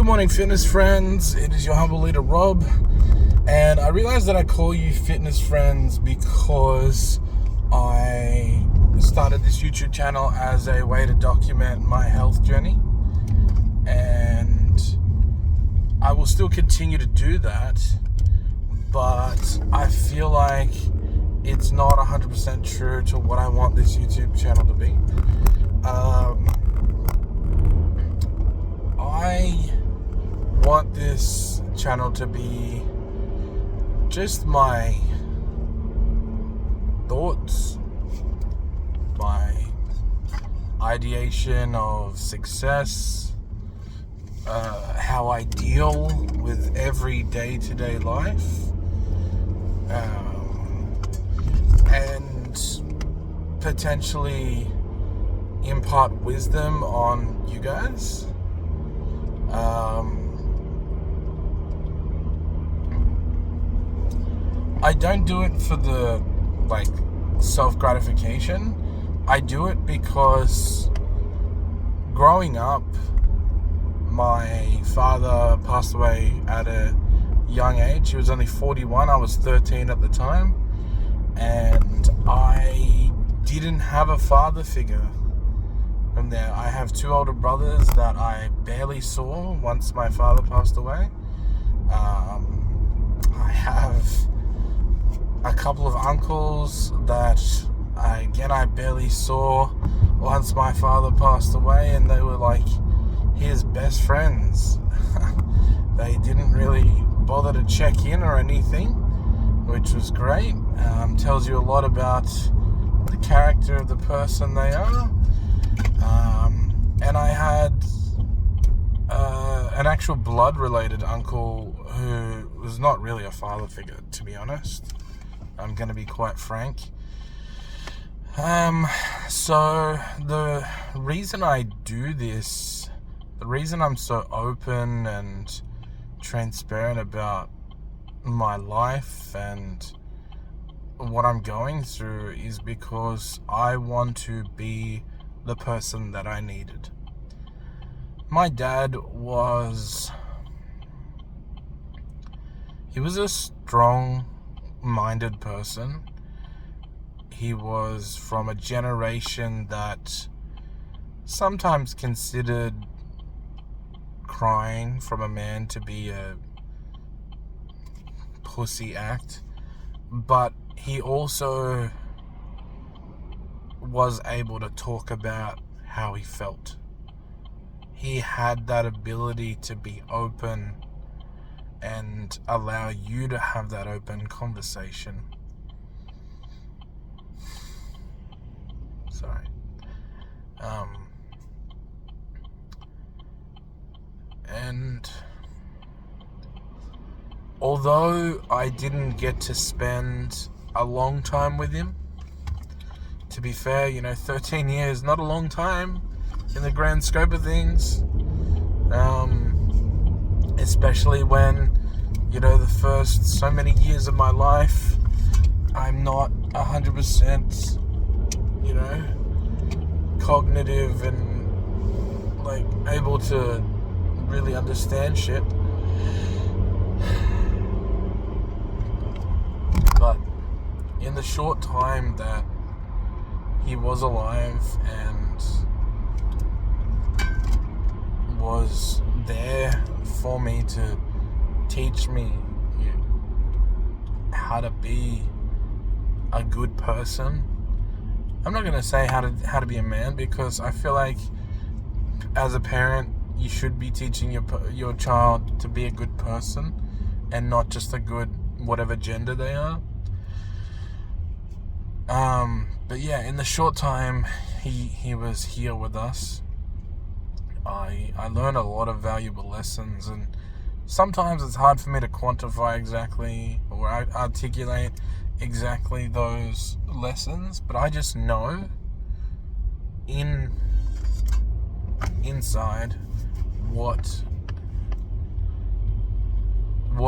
Good morning, fitness friends. It is your humble leader, Rob. And I realized that I call you fitness friends because I started this YouTube channel as a way to document my health journey. And I will still continue to do that, but I feel like it's not 100% true to what I want this YouTube channel to be. I want this channel to be just my thoughts, my ideation of success, how I deal with every day-to-day life, and potentially impart wisdom on you guys. I don't do it for the self-gratification. I do it because growing up, my father passed away at a young age. He was only 41. I was 13 at the time, and I didn't have a father figure. From there, I have two older brothers that I barely saw once my father passed away. I have a couple of uncles that I barely saw once my father passed away, and they were like his best friends. They didn't really bother to check in or anything, which was great. Tells you a lot about the character of the person they are. And I had an actual blood-related uncle who was not really a father figure, to be honest. I'm going to be quite frank. So the reason I do this, the reason I'm so open and transparent about my life and what I'm going through is because I want to be the person that I needed. My dad was a strong-minded person. He was from a generation that sometimes considered crying from a man to be a pussy act, but he also was able to talk about how he felt. He had that ability to be open and allow you to have that open conversation. Sorry. And although I didn't get to spend a long time with him, to be fair, 13 years, not a long time in the grand scope of things. Especially when, the first so many years of my life, I'm not 100%, cognitive and, able to really understand shit. But in the short time that he was alive and was there for me to teach me how to be a good person. I'm not going to say how to be a man, because I feel like as a parent you should be teaching your child to be a good person and not just a good whatever gender they are. But yeah, in the short time he was here with us, I learned a lot of valuable lessons, and sometimes it's hard for me to quantify exactly or articulate exactly those lessons, but I just know inside what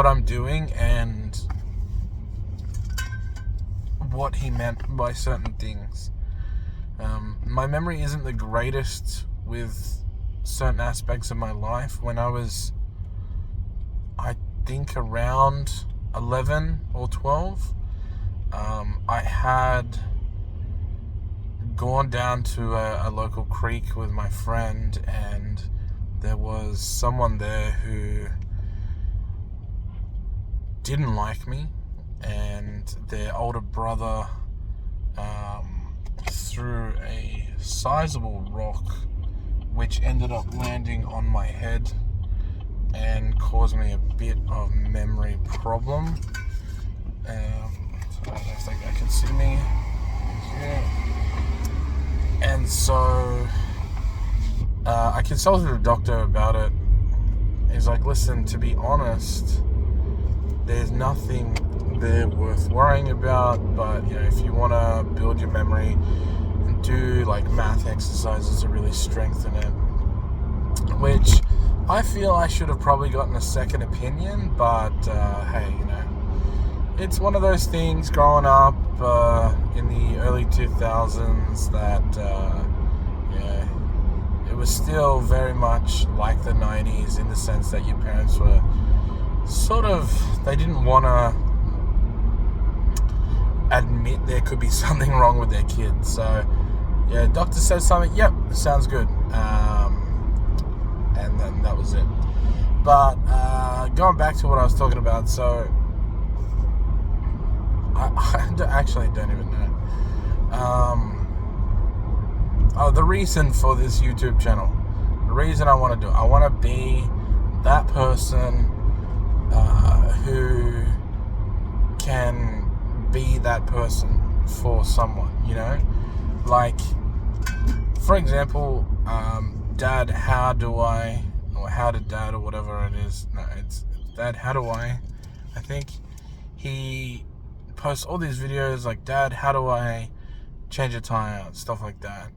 I'm doing and what he meant by certain things. My memory isn't the greatest with certain aspects of my life. When I was think around 11 or 12, I had gone down to a local creek with my friend, and there was someone there who didn't like me, and their older brother threw a sizable rock which ended up landing on my head and caused me a bit of memory problem. So I don't know if that guy can see me. Yeah. And so I consulted a doctor about it. He's like, listen, to be honest, there's nothing there worth worrying about, but if you want to build your memory and do like math exercises to really strengthen it, which I feel I should have probably gotten a second opinion, but hey, it's one of those things growing up in the early 2000s that it was still very much like the 90s, in the sense that your parents were they didn't want to admit there could be something wrong with their kids. So doctor says something, yep, sounds good, and then that was it. But going back to what I was talking about, so I actually don't even know the reason for this YouTube channel. The reason I want to do it, I want to be that person who can be that person for someone, like, for example, Dad, how did Dad, or whatever it is, no, it's Dad, how do I think he posts all these videos like, Dad, how do I change a tire, stuff like that,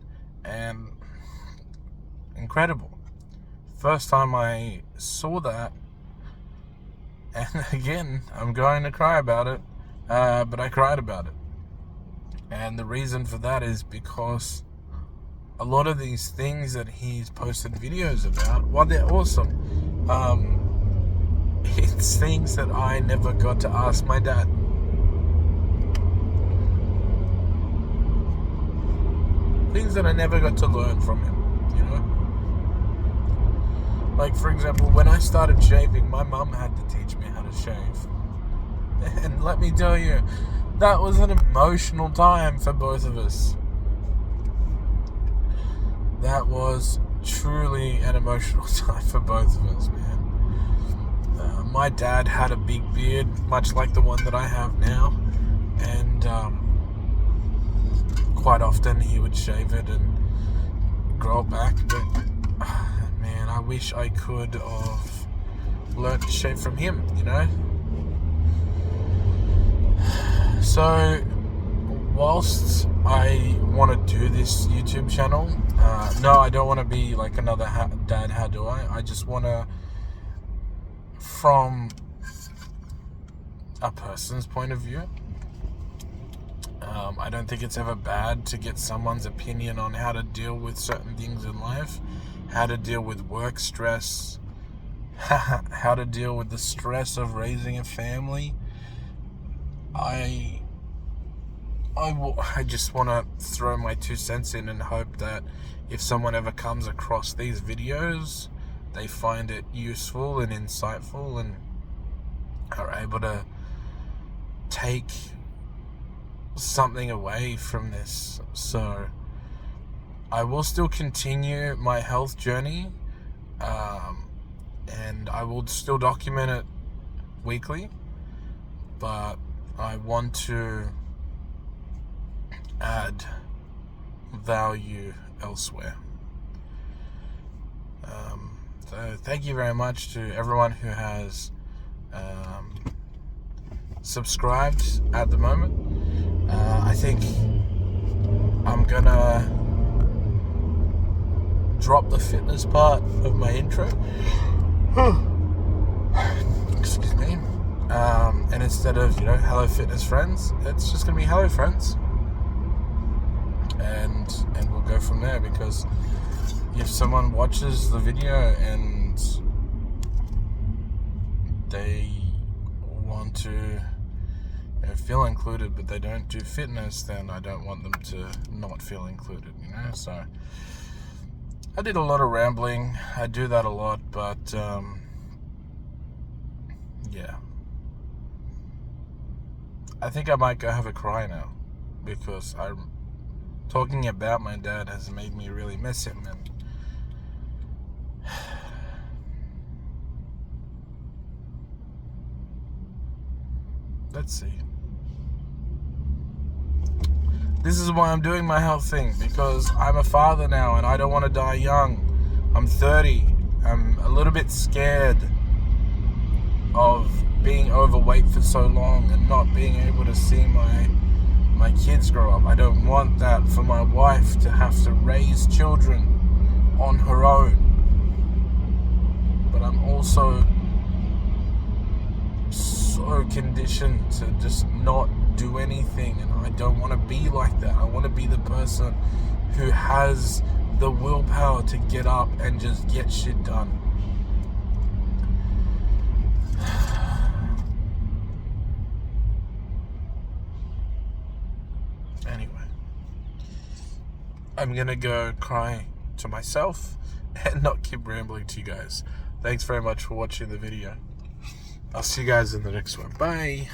and incredible. First time I saw that, and again, I'm going to cry about it, but I cried about it. And the reason for that is because a lot of these things that he's posted videos about, while they're awesome, it's things that I never got to ask my dad. Things that I never got to learn from him, Like, for example, when I started shaving, my mum had to teach me how to shave. And let me tell you, that was an emotional time for both of us. That was truly an emotional time for both of us, man. My dad had a big beard, much like the one that I have now. And quite often he would shave it and grow it back. But, man, I wish I could have learned to shave from him, So, whilst I want to do this YouTube channel, no, I don't want to be like another Dad, how do I just want to, from a person's point of view, I don't think it's ever bad to get someone's opinion on how to deal with certain things in life, how to deal with work stress, how to deal with the stress of raising a family. I just want to throw my 2 cents in and hope that if someone ever comes across these videos, they find it useful and insightful and are able to take something away from this. So I will still continue my health journey, and I will still document it weekly, but I want to add value elsewhere. So thank you very much to everyone who has subscribed at the moment. I think I'm gonna drop the fitness part of my intro. Excuse me. And instead of, hello fitness friends, it's just gonna be hello friends. And we'll go from there, because if someone watches the video and they want to feel included, but they don't do fitness, then I don't want them to not feel included, So I did a lot of rambling. I do that a lot, but yeah. I think I might go have a cry now, because talking about my dad has made me really miss him, and let's see. This is why I'm doing my health thing, because I'm a father now and I don't want to die young. I'm 30. I'm a little bit scared of being overweight for so long and not being able to see my kids grow up. I don't want that for my wife to have to raise children on her own. But I'm also so conditioned to just not do anything, and I don't want to be like that. I want to be the person who has the willpower to get up and just get shit done. Anyway, I'm gonna go cry to myself and not keep rambling to you guys. Thanks very much for watching the video. I'll see you guys in the next one. Bye.